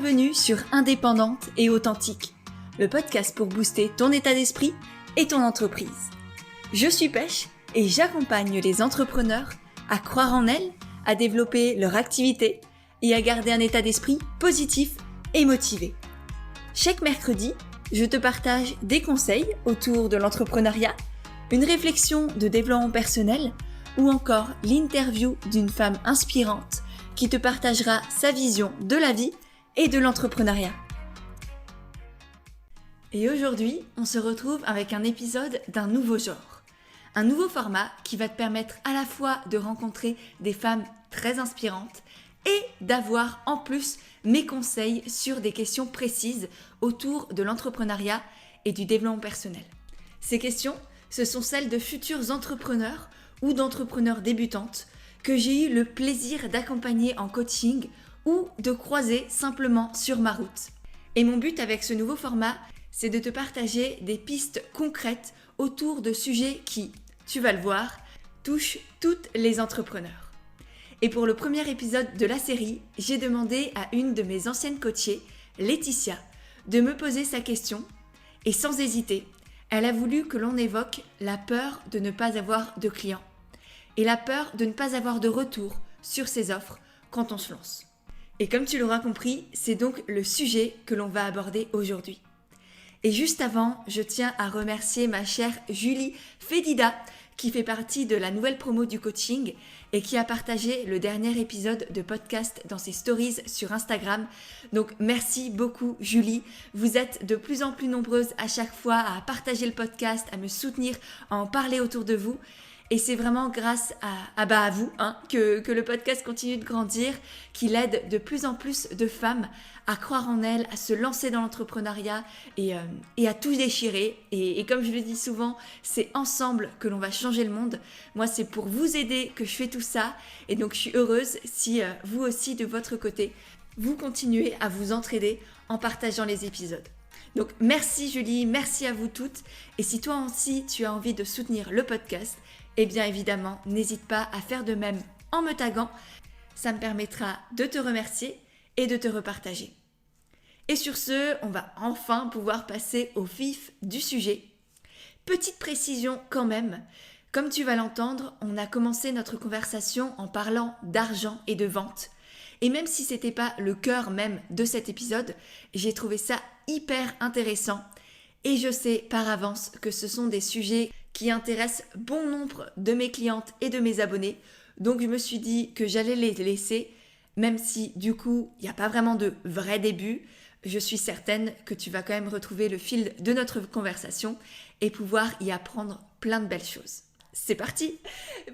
Bienvenue sur Indépendante et Authentique, le podcast pour booster ton état d'esprit et ton entreprise. Je suis Pêche et j'accompagne les entrepreneurs à croire en elles, à développer leur activité et à garder un état d'esprit positif et motivé. Chaque mercredi, je te partage des conseils autour de l'entrepreneuriat, une réflexion de développement personnel ou encore l'interview d'une femme inspirante qui te partagera sa vision de la vie et de l'entrepreneuriat. Et aujourd'hui, on se retrouve avec un épisode d'un nouveau genre. Un nouveau format qui va te permettre à la fois de rencontrer des femmes très inspirantes et d'avoir en plus mes conseils sur des questions précises autour de l'entrepreneuriat et du développement personnel. Ces questions, ce sont celles de futurs entrepreneurs ou d'entrepreneurs débutantes que j'ai eu le plaisir d'accompagner en coaching ou de croiser simplement sur ma route. Et mon but avec ce nouveau format, c'est de te partager des pistes concrètes autour de sujets qui, tu vas le voir, touchent toutes les entrepreneurs. Et pour le premier épisode de la série, j'ai demandé à une de mes anciennes coachées, Laetitia, de me poser sa question. Et sans hésiter, elle a voulu que l'on évoque la peur de ne pas avoir de clients et la peur de ne pas avoir de retour sur ses offres quand on se lance. Et comme tu l'auras compris, c'est donc le sujet que l'on va aborder aujourd'hui. Et juste avant, je tiens à remercier ma chère Julie Fédida qui fait partie de la nouvelle promo du coaching et qui a partagé le dernier épisode de podcast dans ses stories sur Instagram. Donc merci beaucoup Julie, vous êtes de plus en plus nombreuses à chaque fois à partager le podcast, à me soutenir, à en parler autour de vous. Et c'est vraiment grâce à vous que le podcast continue de grandir, qu'il aide de plus en plus de femmes à croire en elles, à se lancer dans l'entrepreneuriat et à tout déchirer. Et comme je le dis souvent, c'est ensemble que l'on va changer le monde. Moi, c'est pour vous aider que je fais tout ça. Et donc, je suis heureuse si vous aussi, de votre côté, vous continuez à vous entraider en partageant les épisodes. Donc, merci Julie, merci à vous toutes. Et si toi aussi, tu as envie de soutenir le podcast, eh bien évidemment, n'hésite pas à faire de même en me taguant. Ça me permettra de te remercier et de te repartager. Et sur ce, on va enfin pouvoir passer au vif du sujet. Petite précision quand même, comme tu vas l'entendre, on a commencé notre conversation en parlant d'argent et de vente. Et même si c'était pas le cœur même de cet épisode, j'ai trouvé ça hyper intéressant. Et je sais par avance que ce sont des sujets qui intéressent bon nombre de mes clientes et de mes abonnés. Donc je me suis dit que j'allais les laisser, même si du coup, il n'y a pas vraiment de vrai début. Je suis certaine que tu vas quand même retrouver le fil de notre conversation et pouvoir y apprendre plein de belles choses. C'est parti!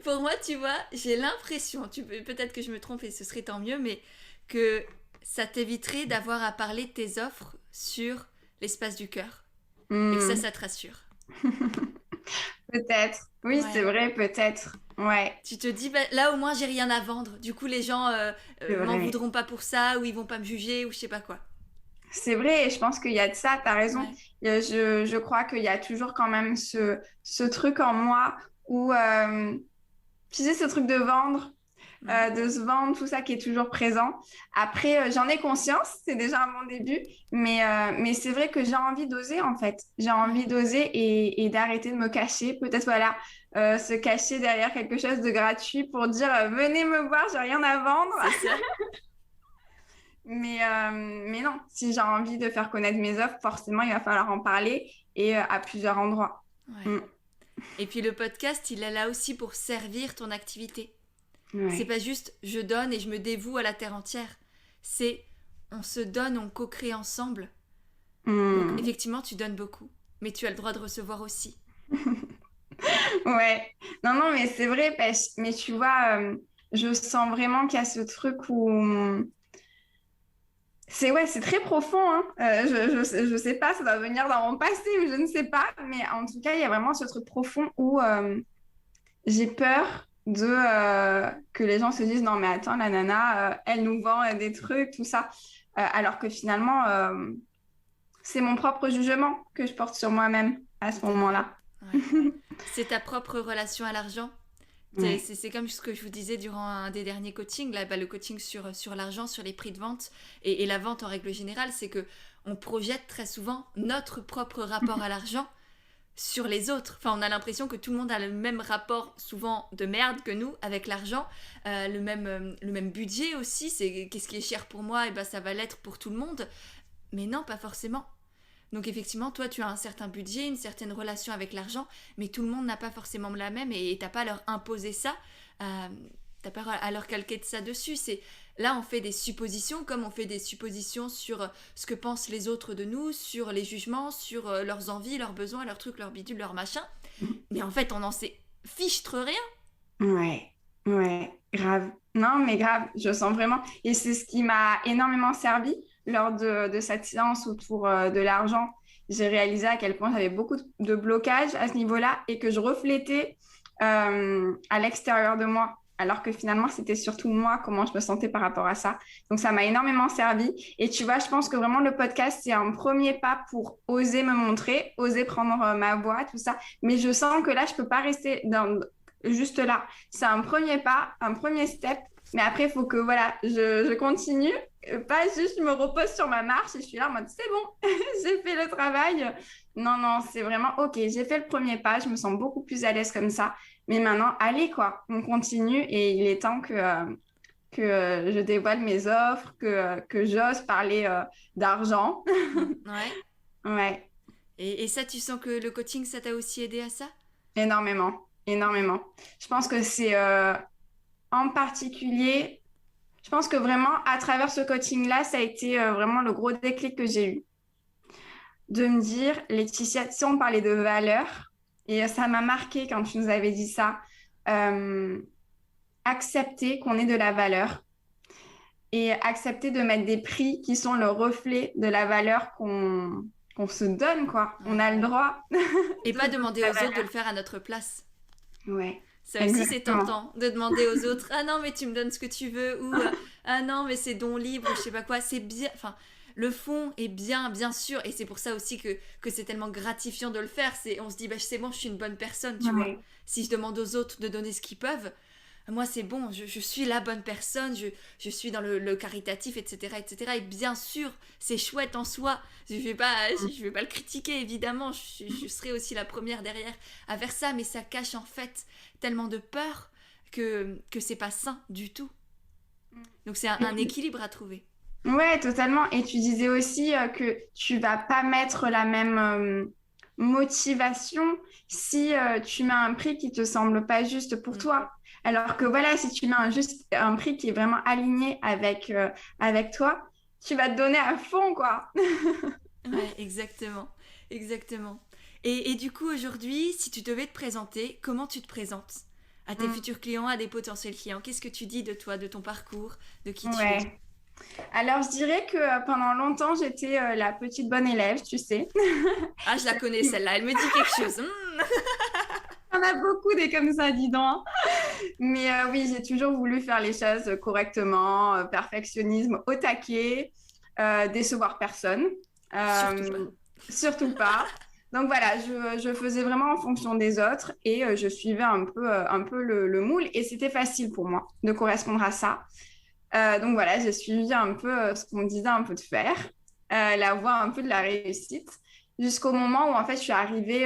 Pour moi, tu vois, j'ai l'impression, peut-être que je me trompe et ce serait tant mieux, mais que ça t'éviterait d'avoir à parler de tes offres sur l'espace du cœur. Et que ça te rassure. Peut-être. Oui, Ouais. c'est vrai, peut-être. Ouais, Tu te dis, là au moins j'ai rien à vendre. Du coup, les gens c'est m'en vrai. voudront pas pour ça, ou ils vont pas me juger, ou je sais pas quoi. C'est vrai, et je pense qu'il y a de ça, t'as raison. Ouais. Je crois qu'il y a toujours quand même ce truc en moi où, tu sais, ce truc de vendre, Ouais. de se vendre, tout ça qui est toujours présent. Après, j'en ai conscience, c'est déjà un bon début, mais c'est vrai que j'ai envie d'oser, en fait. J'ai envie Ouais. d'oser et d'arrêter de me cacher. Peut-être, voilà, se cacher derrière quelque chose de gratuit pour dire, venez me voir, j'ai rien à vendre. C'est ça. Mais non, si j'ai envie de faire connaître mes offres, forcément, il va falloir en parler et à plusieurs endroits. Ouais. Mm. Et puis le podcast, il est là aussi pour servir ton activité. C'est Ouais. pas juste je donne et je me dévoue à la terre entière. C'est on se donne, on co-crée ensemble. Donc Mm. effectivement, tu donnes beaucoup, mais tu as le droit de recevoir aussi. Ouais. Non, non, mais c'est vrai, mais tu vois, je sens vraiment qu'il y a ce truc où c'est ouais, c'est très profond, hein. Je sais pas, ça doit venir dans mon passé ou je ne sais pas, mais en tout cas, il y a vraiment ce truc profond où j'ai peur de que les gens se disent non mais attends la nana elle nous vend des trucs tout ça. Alors que finalement c'est mon propre jugement que je porte sur moi-même à ce Tout à fait. moment-là. Ouais. C'est ta propre relation à l'argent. Ouais. C'est comme ce que je vous disais durant un des derniers coachings, là, le coaching sur l'argent, sur les prix de vente et la vente en règle générale, c'est que on projette très souvent notre propre rapport à l'argent sur les autres. Enfin, on a l'impression que tout le monde a le même rapport, souvent de merde que nous, avec l'argent, le même budget aussi. C'est qu'est-ce qui est cher pour moi, et ben ça va l'être pour tout le monde. Mais non, pas forcément. Donc effectivement, toi, tu as un certain budget, une certaine relation avec l'argent, mais tout le monde n'a pas forcément la même et t'as pas à leur imposer ça, t'as pas à leur calquer de ça dessus. C'est là, on fait des suppositions, comme on fait des suppositions sur ce que pensent les autres de nous, sur les jugements, sur leurs envies, leurs besoins, leurs trucs, leurs bidules, leurs machins. Mais en fait, on en sait fichtre rien. Ouais, ouais, grave. Non, mais grave, je sens vraiment. Et c'est ce qui m'a énormément servi lors de cette séance autour de l'argent. J'ai réalisé à quel point j'avais beaucoup de blocages à ce niveau-là et que je reflétais à l'extérieur de moi. Alors que finalement, c'était surtout moi, comment je me sentais par rapport à ça. Donc, ça m'a énormément servi. Et tu vois, je pense que vraiment, le podcast, c'est un premier pas pour oser me montrer, oser prendre ma voix, tout ça. Mais je sens que là, je peux pas rester juste là. C'est un premier pas, un premier step. Mais après, il faut que voilà, je continue. Pas juste, je me repose sur ma marche et je suis là en mode c'est bon, j'ai fait le travail. Non, non, c'est vraiment ok, j'ai fait le premier pas, je me sens beaucoup plus à l'aise comme ça. Mais maintenant, allez quoi, on continue et il est temps que je dévoile mes offres, que j'ose parler d'argent. Ouais. Ouais, Et ça, tu sens que le coaching, ça t'a aussi aidé à ça? énormément, énormément. Je pense que c'est en particulier. Je pense que vraiment, à travers ce coaching-là, ça a été vraiment le gros déclic que j'ai eu. De me dire, Laetitia, si on parlait de valeur, et ça m'a marqué quand tu nous avais dit ça, euh, accepter qu'on ait de la valeur et accepter de mettre des prix qui sont le reflet de la valeur qu'on se donne, quoi. On Ouais. a le droit Et de pas donner demander de la aux autres de valeur. le faire à notre place. Ouais, Ça aussi, c'est exactement. tentant de demander aux autres ah non, mais tu me donnes ce que tu veux, ou ah non, mais c'est don libre, ou je sais pas quoi. C'est bien. Enfin, le fond est bien, bien sûr, et c'est pour ça aussi que c'est tellement gratifiant de le faire. On se dit, bah, c'est bon, je suis une bonne personne, tu vois. Ouais. Si je demande aux autres de donner ce qu'ils peuvent, moi, c'est bon, je suis la bonne personne, je suis dans le caritatif, etc., etc. Et bien sûr, c'est chouette en soi. Je vais pas le critiquer, évidemment. Je serai aussi la première derrière à faire ça, mais ça cache en fait tellement de peur que c'est pas sain du tout. Donc c'est un équilibre à trouver. Ouais, totalement. Et tu disais aussi que tu vas pas mettre la même motivation si tu mets un prix qui te semble pas juste pour Mm. toi. Alors que voilà, si tu mets juste un prix qui est vraiment aligné avec toi, tu vas te donner à fond, quoi. Ouais, exactement. Exactement. Et du coup, aujourd'hui, si tu devais te présenter, comment tu te présentes à tes Mm. futurs clients, à des potentiels clients? Qu'est-ce que tu dis de toi, de ton parcours, de qui tu es? Ouais. Alors, je dirais que pendant longtemps, j'étais la petite bonne élève, tu sais. Ah, je la connais celle-là, elle me dit quelque chose. Il y en a beaucoup des comme ça, dis donc. Mais oui, j'ai toujours voulu faire les choses correctement, perfectionnisme au taquet, décevoir personne, Surtout pas. euh, surtout pas. Donc voilà, je faisais vraiment en fonction des autres et je suivais un peu le moule et c'était facile pour moi de correspondre à ça. Donc voilà, j'ai suivi un peu ce qu'on me disait un peu de faire, la voie un peu de la réussite, jusqu'au moment où en fait je suis arrivée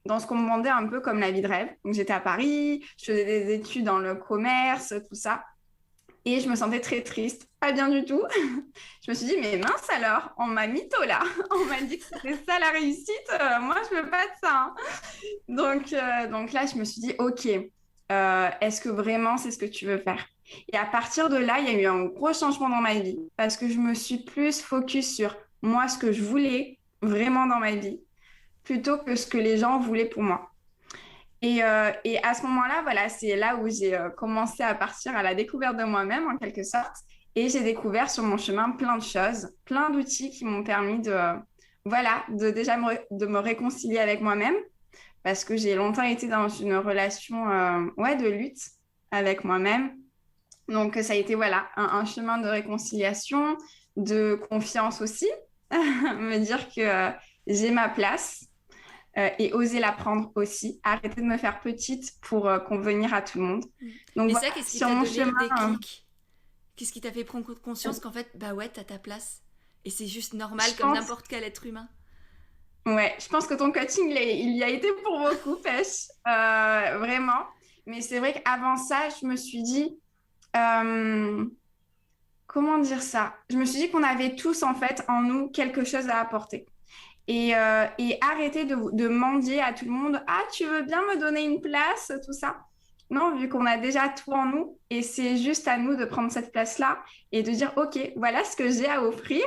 dans ce qu'on me demandait un peu comme la vie de rêve. Donc j'étais à Paris, je faisais des études dans le commerce, tout ça, et je me sentais très triste, pas bien du tout. Je me suis dit, mais mince alors, on m'a mytho là, on m'a dit que c'était ça la réussite, moi je veux pas de ça, hein. Donc là, je me suis dit, ok, est-ce que vraiment c'est ce que tu veux faire? Et à partir de là, il y a eu un gros changement dans ma vie parce que je me suis plus focus sur moi, ce que je voulais vraiment dans ma vie, plutôt que ce que les gens voulaient pour moi. Et à ce moment-là, voilà, c'est là où j'ai commencé à partir à la découverte de moi-même, en quelque sorte. Et j'ai découvert sur mon chemin plein de choses, plein d'outils qui m'ont permis voilà, de déjà de me réconcilier avec moi-même parce que j'ai longtemps été dans une relation ouais, de lutte avec moi-même. Donc, ça a été voilà, un chemin de réconciliation, de confiance aussi, me dire que j'ai ma place, et oser la prendre aussi. Arrêter de me faire petite pour convenir à tout le monde. Donc Et voilà, ça, qu'est-ce qui sur t'a mon donné le chemin. déclic? Qu'est-ce qui t'a fait prendre conscience qu'en fait, bah ouais, t'as ta place. Et c'est juste normal Je comme pense, n'importe quel être humain. ouais, je pense que ton coaching, il y a été pour beaucoup, Pêche, vraiment. Mais c'est vrai qu'avant ça, je me suis dit, euh, comment dire ça? Je me suis dit qu'on avait tous en fait en nous quelque chose à apporter. Et arrêter de mendier à tout le monde. Ah, tu veux bien me donner une place, tout ça? Non, vu qu'on a déjà tout en nous, et c'est juste à nous de prendre cette place-là et de dire, OK, voilà ce que j'ai à offrir.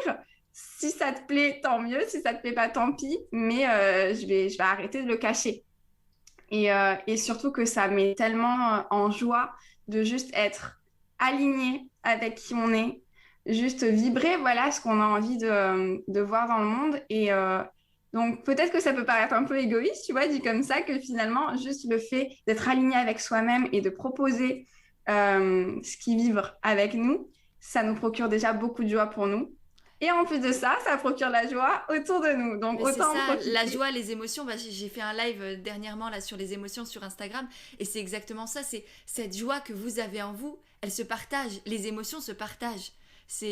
Si ça te plaît, tant mieux. Si ça te plaît pas, tant pis. Mais je vais arrêter de le cacher. Et surtout que ça met tellement en joie de juste être aligné avec qui on est, juste vibrer, voilà, ce qu'on a envie de voir dans le monde. Donc, peut-être que ça peut paraître un peu égoïste, tu vois, dit comme ça, que finalement, juste le fait d'être aligné avec soi-même et de proposer ce qui vibre avec nous, ça nous procure déjà beaucoup de joie pour nous. Et en plus de ça, ça procure la joie autour de nous. Donc, Mais c'est autant en ça, la profiter. joie, les émotions. Bah, j'ai fait un live dernièrement là sur les émotions sur Instagram et c'est exactement ça. C'est cette joie que vous avez en vous, elle se partage. Les émotions se partagent. Ça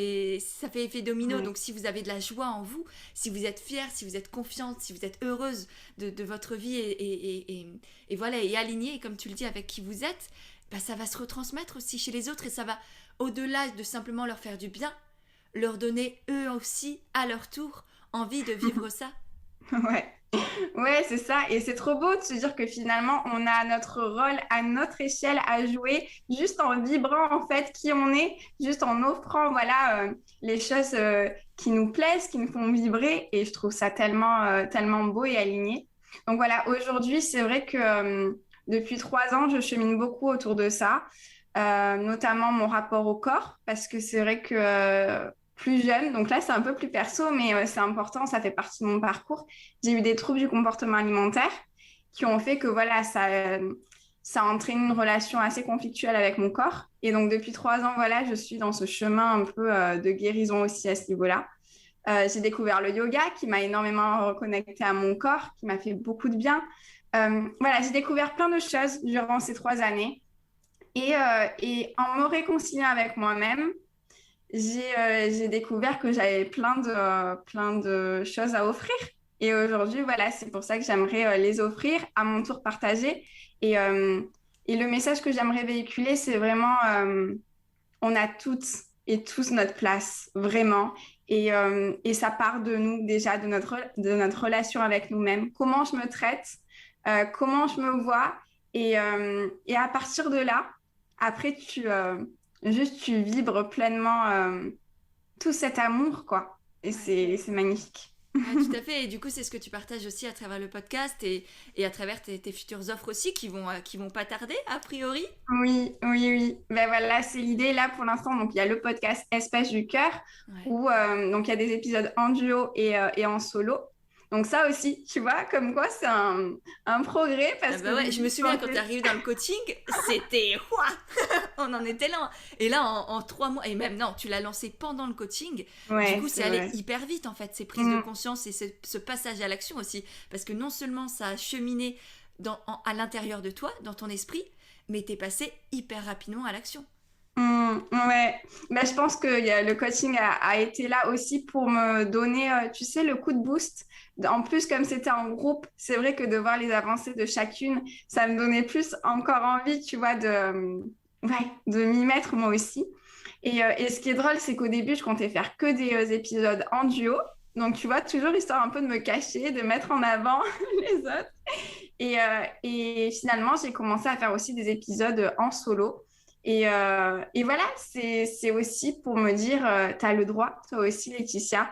fait effet domino. Oui. Donc si vous avez de la joie en vous, si vous êtes fière, si vous êtes confiante, si vous êtes heureuse de votre vie et voilà et alignée comme tu le dis avec qui vous êtes, bah, ça va se retransmettre aussi chez les autres et ça va au-delà de simplement leur faire du bien, leur donner eux aussi à leur tour envie de vivre ça. Ouais. Ouais, c'est ça. Et c'est trop beau de se dire que finalement, on a notre rôle à notre échelle à jouer, juste en vibrant en fait qui on est, juste en offrant voilà les choses qui nous plaisent, qui nous font vibrer. Et je trouve ça tellement tellement beau et aligné. Donc voilà, aujourd'hui, c'est vrai que depuis 3 ans, je chemine beaucoup autour de ça, notamment mon rapport au corps, parce que c'est vrai que plus jeune, donc là c'est un peu plus perso, mais c'est important, ça fait partie de mon parcours. J'ai eu des troubles du comportement alimentaire qui ont fait que voilà, ça a entraîné une relation assez conflictuelle avec mon corps. Et donc depuis 3 ans, voilà, je suis dans ce chemin un peu de guérison aussi à ce niveau-là. J'ai découvert le yoga qui m'a énormément reconnecté à mon corps, qui m'a fait beaucoup de bien. Voilà, j'ai découvert plein de choses durant ces 3 années. Et en me réconciliant avec moi-même, j'ai découvert que j'avais plein de choses à offrir. Et aujourd'hui, voilà, c'est pour ça que j'aimerais les offrir, à mon tour partager. Et, euh, et le message que j'aimerais véhiculer, c'est vraiment, on a toutes et tous notre place, vraiment. Et ça part de nous déjà, de notre relation avec nous-mêmes. Comment je me traite, comment je me vois. Et à partir de là, après, juste tu vibres pleinement tout cet amour, quoi. Et Ouais. c'est magnifique. Ouais, tout à fait. Et du coup, c'est ce que tu partages aussi à travers le podcast et à travers tes futures offres aussi qui vont pas tarder, a priori. Oui, oui, oui. Ben voilà, c'est l'idée là pour l'instant. Donc, il y a le podcast Espace du cœur Ouais. où donc il y a des épisodes en duo et en solo. Donc ça aussi, tu vois, comme quoi c'est un progrès Ah parce bah qu'au ouais, je me début, souviens quand t'es arrivé dans le coaching, c'était ouah, on en était là. Et là, en 3 mois, et même non, tu l'as lancé pendant le coaching. Du ouais, coup, c'est c'est allé vrai. hyper vite en fait, ces prises de Mm, conscience et ce passage à l'action aussi, parce que non seulement ça a cheminé à l'intérieur de toi, dans ton esprit, mais t'es passé hyper rapidement à l'action. ouais. Ben, je pense que le coaching a été là aussi pour me donner, tu sais, le coup de boost. En plus, comme c'était en groupe, c'est vrai que de voir les avancées de chacune, ça me donnait plus encore envie, tu vois, ouais, de m'y mettre moi aussi. Et ce qui est drôle, c'est qu'au début, je comptais faire que des épisodes en duo. Donc, tu vois, toujours histoire un peu de me cacher, de mettre en avant les autres. Et finalement, j'ai commencé à faire aussi des épisodes en solo. Et voilà, c'est aussi pour me dire, tu as le droit, toi aussi, Laetitia,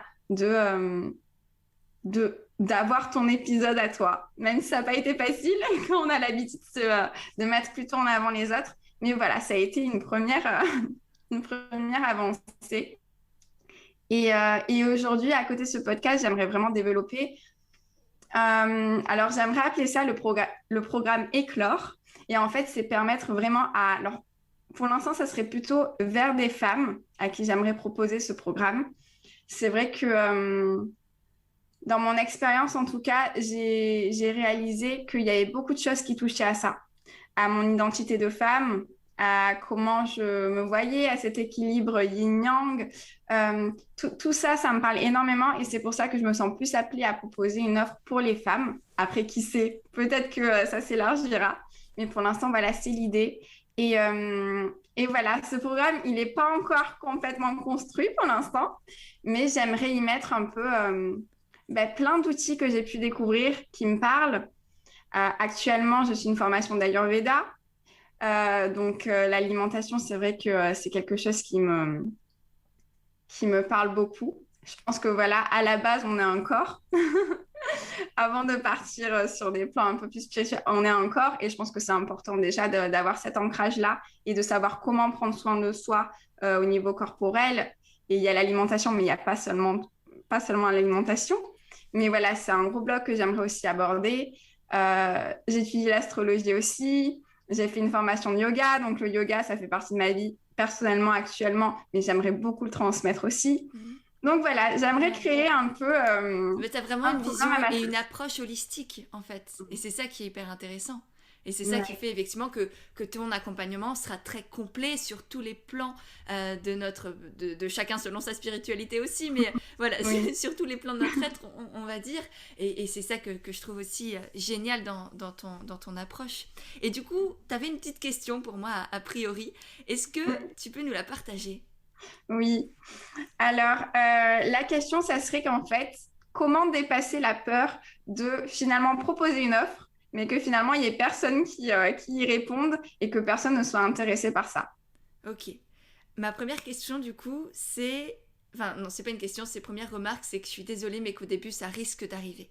d'avoir ton épisode à toi. Même si ça n'a pas été facile quand on a l'habitude de mettre plutôt en avant les autres. Mais voilà, ça a été une première avancée. Et aujourd'hui, à côté de ce podcast, j'aimerais vraiment développer. Alors, j'aimerais appeler ça le programme Éclore. Et en fait, c'est permettre vraiment à... Alors, pour l'instant, ça serait plutôt vers des femmes à qui j'aimerais proposer ce programme. C'est vrai que dans mon expérience, en tout cas, j'ai réalisé qu'il y avait beaucoup de choses qui touchaient à ça, à mon identité de femme, à comment je me voyais, à cet équilibre yin-yang. Tout ça, ça me parle énormément et c'est pour ça que je me sens plus appelée à proposer une offre pour les femmes. Après, qui sait, peut-être que ça s'élargira. Mais pour l'instant, voilà, c'est l'idée. Et voilà, ce programme, il n'est pas encore complètement construit pour l'instant, mais j'aimerais y mettre un peu plein d'outils que j'ai pu découvrir qui me parlent. Actuellement, je suis une formation d'Ayurveda. Donc, l'alimentation, c'est vrai que c'est quelque chose qui me parle beaucoup. Je pense que voilà, à la base, on est un corps. Avant de partir sur des plans un peu plus spirituels, on est un corps. Et je pense que c'est important déjà d'avoir cet ancrage-là et de savoir comment prendre soin de soi au niveau corporel. Et il y a l'alimentation, mais il n'y a pas seulement l'alimentation. Mais voilà, c'est un gros bloc que j'aimerais aussi aborder. J'étudie l'astrologie aussi. J'ai fait une formation de yoga. Donc, le yoga, ça fait partie de ma vie personnellement, actuellement. Mais j'aimerais beaucoup le transmettre aussi. Mhm. Donc, voilà, j'aimerais créer Mais t'as vraiment un une vision programme à ma et une sauce. approche holistique, en fait. Et c'est ça qui est hyper intéressant. Et c'est ça qui Ouais, fait effectivement que ton accompagnement sera très complet sur tous les plans de chacun selon sa spiritualité aussi, mais voilà, oui. sur tous les plans de notre être, on va dire. Et c'est ça que je trouve aussi génial dans ton approche. Et du coup, t'avais une petite question pour moi a priori. Est-ce que tu peux nous la partager? Oui. Alors, la question, ça serait qu'en fait, comment dépasser la peur de finalement proposer une offre, mais que finalement, il n'y ait personne qui y réponde et que personne ne soit intéressé par ça. Ok. Ma première question, du coup, c'est. Enfin, non, c'est pas une question, c'est première remarque, c'est que je suis désolée, mais qu'au début, ça risque d'arriver.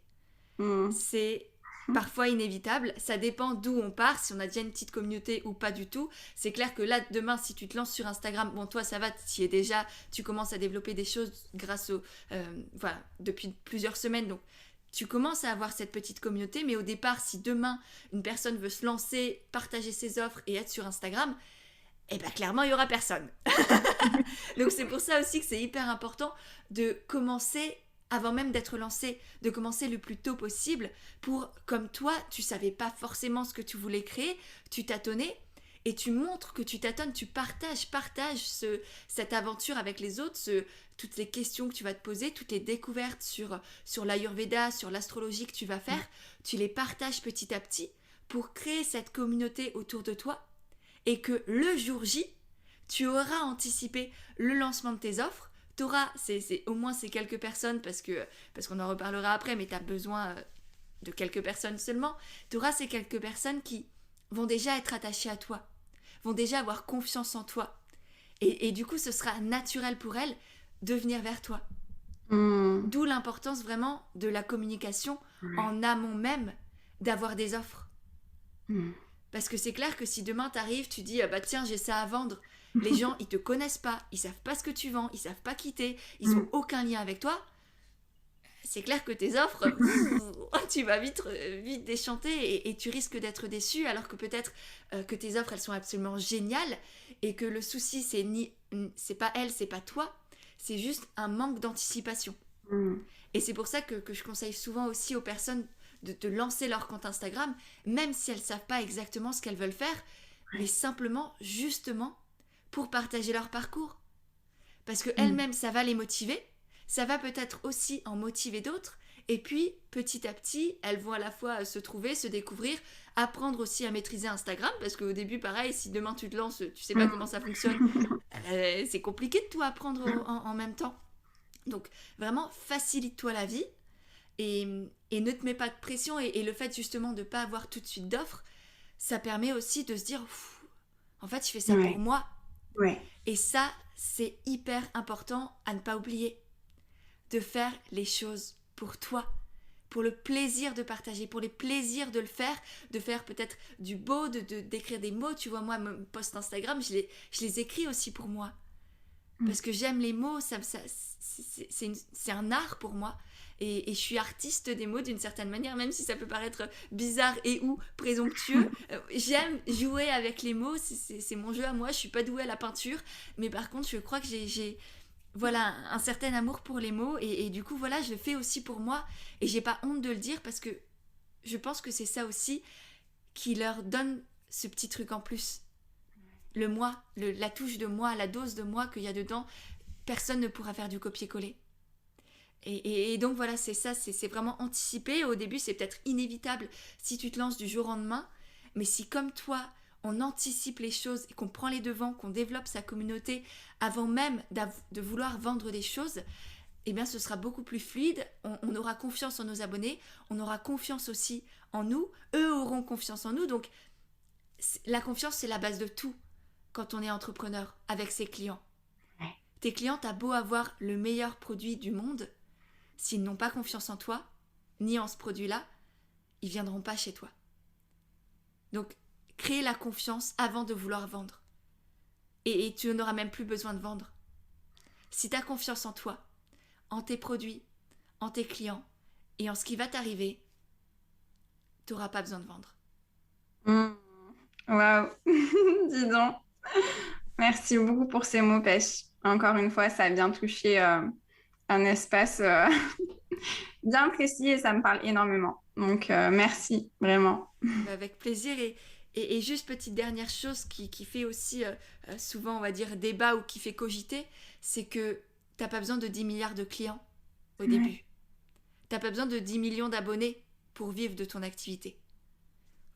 Hmm. C'est parfois inévitable, ça dépend d'où on part, si on a déjà une petite communauté ou pas du tout. C'est clair que là, demain, si tu te lances sur Instagram, bon, toi, ça va, tu y es déjà, tu commences à développer des choses grâce au. Voilà, depuis plusieurs semaines, donc. Tu commences à avoir cette petite communauté, mais au départ, si demain une personne veut se lancer, partager ses offres et être sur Instagram, eh bien clairement il y aura personne. Donc c'est pour ça aussi que c'est hyper important de commencer avant même d'être lancé, de commencer le plus tôt possible pour, comme toi, tu savais pas forcément ce que tu voulais créer, tu tâtonnais et tu montres que tu tâtonnes, tu partages cette aventure avec les autres, toutes les questions que tu vas te poser, toutes les découvertes sur l'Ayurveda, sur l'astrologie que tu vas faire, tu les partages petit à petit pour créer cette communauté autour de toi et que le jour J, tu auras anticipé le lancement de tes offres. Tu auras au moins ces quelques personnes, parce qu'on en reparlera après, mais tu as besoin de quelques personnes seulement. Tu auras ces quelques personnes qui vont déjà être attachées à toi, vont déjà avoir confiance en toi. Et du coup, ce sera naturel pour elles de venir vers toi. Hmm. D'où l'importance vraiment de la communication Ouais. en amont même d'avoir des offres. Hmm. Parce que c'est clair que si demain t'arrives, tu dis ah bah tiens j'ai ça à vendre, les gens ils te connaissent pas, ils savent pas ce que tu vends, ils savent pas qui t'es, ils ont Hmm. aucun lien avec toi. C'est clair que tes offres, tu vas vite déchanter et tu risques d'être déçu alors que peut-être que tes offres elles sont absolument géniales et que le souci c'est pas elle, c'est pas toi, c'est juste un manque d'anticipation. Hmm. Et c'est pour ça que je conseille souvent aussi aux personnes de lancer leur compte Instagram, même si elles ne savent pas exactement ce qu'elles veulent faire, mais Ouais. simplement, justement, pour partager leur parcours. Parce que Hmm. elles-mêmes, ça va les motiver, ça va peut-être aussi en motiver d'autres, et puis petit à petit, elles vont à la fois se trouver, se découvrir, apprendre aussi à maîtriser Instagram, parce qu'au début, pareil, si demain tu te lances, tu sais pas comment ça fonctionne, c'est compliqué de tout apprendre en même temps. Donc vraiment, facilite-toi la vie et, et ne te mets pas de pression et le fait justement de ne pas avoir tout de suite d'offres, ça permet aussi de se dire en fait je fais ça pour Ouais. moi Ouais. et ça c'est hyper important à ne pas oublier de faire les choses pour toi pour le plaisir de partager, pour les plaisirs de le faire, de faire peut-être du beau, d'écrire des mots. Tu vois, moi, mon post Instagram, je les écris aussi pour moi. Hmm. Parce que j'aime les mots, c'est un art pour moi. Et je suis artiste des mots d'une certaine manière, même si ça peut paraître bizarre et ou présomptueux. J'aime jouer avec les mots, c'est mon jeu à moi. Je suis pas douée à la peinture, mais par contre, je crois que j'ai voilà, un certain amour pour les mots et du coup, voilà, je le fais aussi pour moi et j'ai pas honte de le dire parce que je pense que c'est ça aussi qui leur donne ce petit truc en plus. Le moi, la touche de moi, la dose de moi qu'il y a dedans, personne ne pourra faire du copier-coller. Et donc voilà, c'est ça, c'est vraiment anticiper. Au début, c'est peut-être inévitable si tu te lances du jour au lendemain, mais si comme toi, on anticipe les choses et qu'on prend les devants, qu'on développe sa communauté avant même de vouloir vendre des choses, eh bien ce sera beaucoup plus fluide, on aura confiance en nos abonnés, on aura confiance aussi en nous, eux auront confiance en nous, donc la confiance c'est la base de tout quand on est entrepreneur avec ses clients. Ouais. Tes clients, t'as beau avoir le meilleur produit du monde, s'ils n'ont pas confiance en toi, ni en ce produit-là, ils viendront pas chez toi. Donc, créer la confiance avant de vouloir vendre. Et tu n'auras même plus besoin de vendre. Si tu as confiance en toi, en tes produits, en tes clients et en ce qui va t'arriver, tu n'auras pas besoin de vendre. Waouh, dis donc. Merci beaucoup pour ces mots, Pêche. Encore une fois, ça a bien touché un espace bien précis et ça me parle énormément. Donc, merci, vraiment. Avec plaisir. Et juste petite dernière chose qui fait aussi souvent, on va dire, débat ou qui fait cogiter, c'est que tu n'as pas besoin de 10 milliards de clients au début. Tu n'as pas besoin de 10 millions d'abonnés pour vivre de ton activité.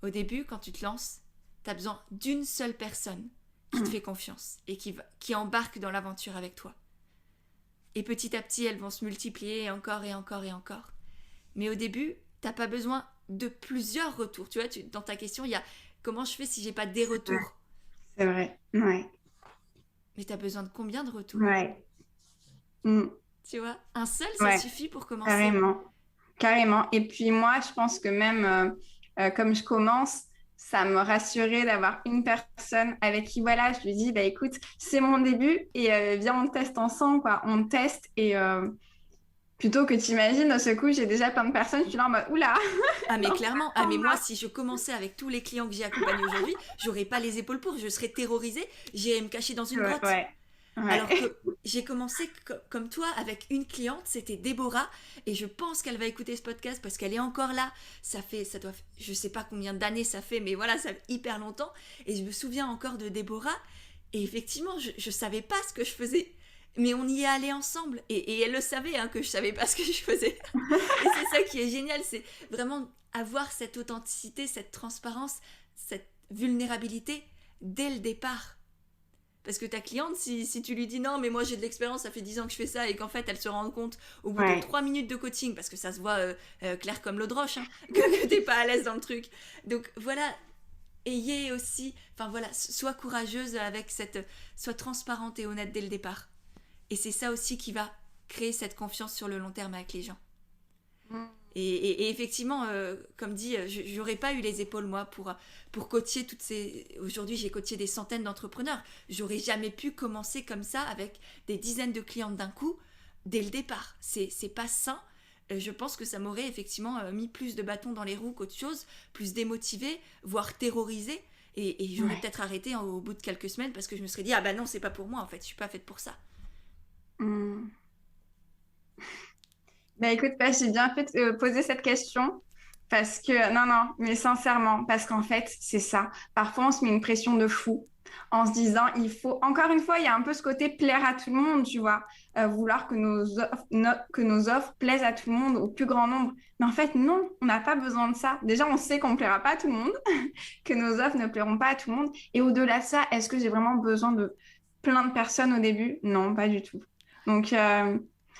Au début, quand tu te lances, tu as besoin d'une seule personne qui te fait confiance et qui embarque dans l'aventure avec toi. Et petit à petit, elles vont se multiplier encore et encore et encore. Mais au début, tu n'as pas besoin de plusieurs retours. Tu vois, dans ta question, il y a comment je fais si j'ai pas des retours. C'est vrai, ouais. Mais tu as besoin de combien de retours? Ouais. Tu vois, un seul, ça suffit pour commencer. Carrément. Carrément. Et puis moi, je pense que même comme je commence, ça me rassurait d'avoir une personne avec qui, voilà, je lui dis, bah écoute, c'est mon début et viens, on teste ensemble, quoi. On teste et plutôt que t'imagines, de ce coup, j'ai déjà plein de personnes, je suis là en mode, oula! Ah mais clairement, mais moi, si je commençais avec tous les clients que j'ai accompagnés aujourd'hui, j'aurais pas les épaules pour, je serais terrorisée, j'irais me cacher dans une grotte. Ouais. Alors que j'ai commencé comme toi avec une cliente, c'était Déborah, et je pense qu'elle va écouter ce podcast parce qu'elle est encore là. Je sais pas combien d'années ça fait, mais voilà, ça fait hyper longtemps. Et je me souviens encore de Déborah, et effectivement, je savais pas ce que je faisais, mais on y est allé ensemble, et elle le savait hein, que je savais pas ce que je faisais. Et c'est ça qui est génial, c'est vraiment avoir cette authenticité, cette transparence, cette vulnérabilité dès le départ. Parce que ta cliente, si tu lui dis non, mais moi j'ai de l'expérience, ça fait 10 ans que je fais ça, et qu'en fait elle se rend compte au bout de 3 minutes de coaching, parce que ça se voit clair comme l'eau de roche, hein, que t'es pas à l'aise dans le truc. Donc voilà, ayez aussi, enfin voilà, sois courageuse avec sois transparente et honnête dès le départ. Et c'est ça aussi qui va créer cette confiance sur le long terme avec les gens. Et effectivement, comme dit, j'aurais pas eu les épaules moi pour coacher toutes ces... Aujourd'hui, j'ai coaché des centaines d'entrepreneurs. J'aurais jamais pu commencer comme ça avec des dizaines de clientes d'un coup dès le départ. C'est pas sain. Je pense que ça m'aurait effectivement mis plus de bâtons dans les roues qu'autre chose, plus démotivé, voire terrorisé. Et j'aurais peut-être arrêté au bout de quelques semaines parce que je me serais dit ah bah non, c'est pas pour moi en fait, je suis pas faite pour ça. Bah écoute, j'ai bien fait de poser cette question parce que, non, mais sincèrement, parce qu'en fait, c'est ça. Parfois, on se met une pression de fou en se disant, il faut, encore une fois, il y a un peu ce côté plaire à tout le monde, tu vois, vouloir que nos offres plaisent à tout le monde, au plus grand nombre. Mais en fait, non, on n'a pas besoin de ça. Déjà, on sait qu'on ne plaira pas à tout le monde, que nos offres ne plairont pas à tout le monde. Et au-delà de ça, est-ce que j'ai vraiment besoin de plein de personnes au début? Non, pas du tout. Donc,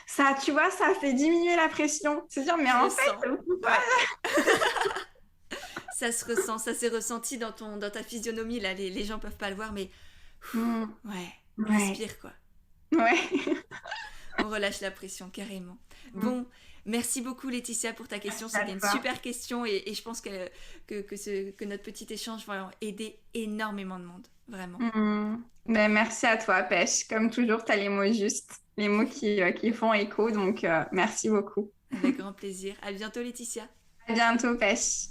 ça, tu vois, ça fait diminuer la pression. C'est dire, mais en fait, ça se ressent, ça s'est ressenti dans ta physionomie, là, les gens peuvent pas le voir, mais respire, quoi. Ouais. On relâche la pression, carrément. Bon, merci beaucoup Laetitia pour ta question, c'était une super question et je pense que notre petit échange va aider énormément de monde, vraiment. Ben, merci à toi, Pêche. Comme toujours, tu as les mots justes, les mots qui font écho, donc merci beaucoup. Avec grand plaisir. À bientôt Laetitia. À bientôt, Pêche.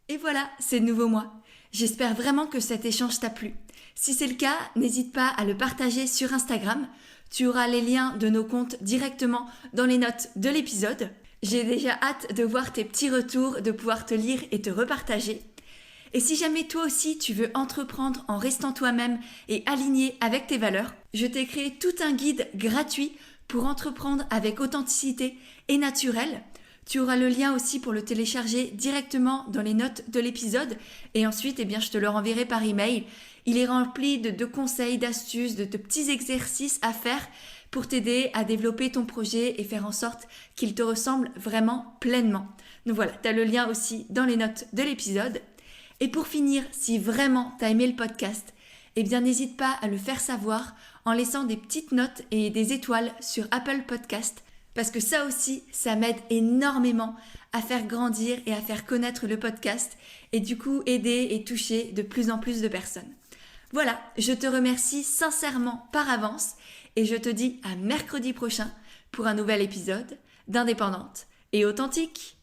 Et voilà, c'est de nouveau moi. J'espère vraiment que cet échange t'a plu. Si c'est le cas, n'hésite pas à le partager sur Instagram. Tu auras les liens de nos comptes directement dans les notes de l'épisode. J'ai déjà hâte de voir tes petits retours, de pouvoir te lire et te repartager. Et si jamais toi aussi tu veux entreprendre en restant toi-même et aligné avec tes valeurs, je t'ai créé tout un guide gratuit pour entreprendre avec authenticité et naturel. Tu auras le lien aussi pour le télécharger directement dans les notes de l'épisode et ensuite je te le renverrai par email. Il est rempli de conseils, d'astuces, de petits exercices à faire pour t'aider à développer ton projet et faire en sorte qu'il te ressemble vraiment pleinement. Donc voilà, tu as le lien aussi dans les notes de l'épisode. Et pour finir, si vraiment tu as aimé le podcast, n'hésite pas à le faire savoir en laissant des petites notes et des étoiles sur Apple Podcast parce que ça aussi, ça m'aide énormément à faire grandir et à faire connaître le podcast et du coup aider et toucher de plus en plus de personnes. Voilà, je te remercie sincèrement par avance et je te dis à mercredi prochain pour un nouvel épisode d'Indépendante et Authentique.